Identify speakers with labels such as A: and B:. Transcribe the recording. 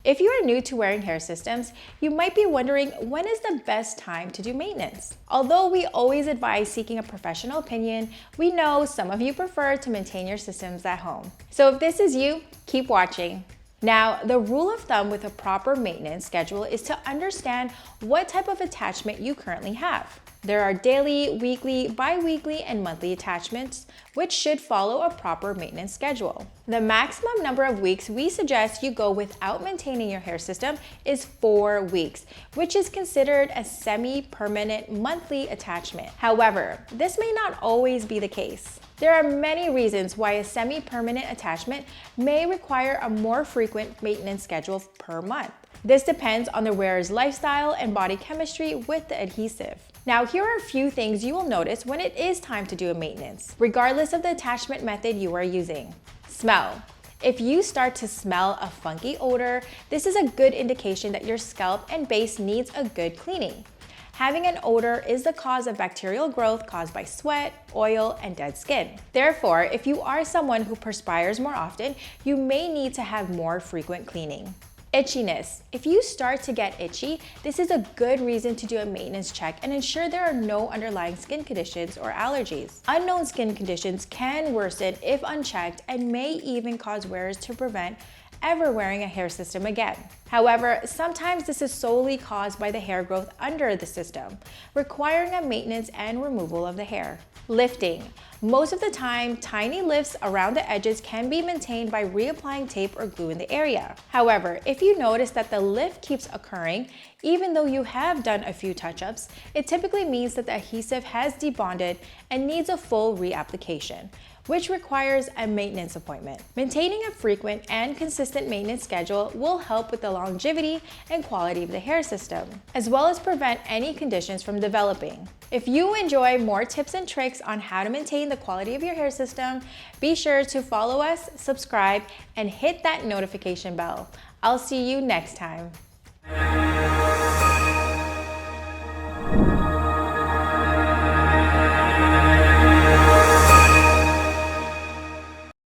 A: If you are new to wearing hair systems, you might be wondering when is the best time to do maintenance. Although we always advise seeking a professional opinion, we know some of you prefer to maintain your systems at home. So if this is you, keep watching. Now, the rule of thumb with a proper maintenance schedule is to understand what type of attachment you currently have. There are daily, weekly, bi-weekly, and monthly attachments, which should follow a proper maintenance schedule. The maximum number of weeks we suggest you go without maintaining your hair system is 4 weeks, which is considered a semi-permanent monthly attachment. However, this may not always be the case. There are many reasons why a semi-permanent attachment may require a more frequent maintenance schedule per month. This depends on the wearer's lifestyle and body chemistry with the adhesive. Now, here are a few things you will notice when it is time to do a maintenance, regardless of the attachment method you are using. Smell. If you start to smell a funky odor, this is a good indication that your scalp and base needs a good cleaning. Having an odor is the cause of bacterial growth caused by sweat, oil, and dead skin. Therefore, if you are someone who perspires more often, you may need to have more frequent cleaning. Itchiness. If you start to get itchy, this is a good reason to do a maintenance check and ensure there are no underlying skin conditions or allergies. Unknown skin conditions can worsen if unchecked and may even cause wearers to prevent ever wearing a hair system again. However, sometimes this is solely caused by the hair growth under the system, requiring a maintenance and removal of the hair. Lifting. Most of the time, tiny lifts around the edges can be maintained by reapplying tape or glue in the area. However, if you notice that the lift keeps occurring, even though you have done a few touch-ups, it typically means that the adhesive has debonded and needs a full reapplication, which requires a maintenance appointment. Maintaining a frequent and consistent maintenance schedule will help with the longevity and quality of the hair system, as well as prevent any conditions from developing. If you enjoy more tips and tricks on how to maintain the quality of your hair system, be sure to follow us, subscribe, and hit that notification bell. I'll see you next time.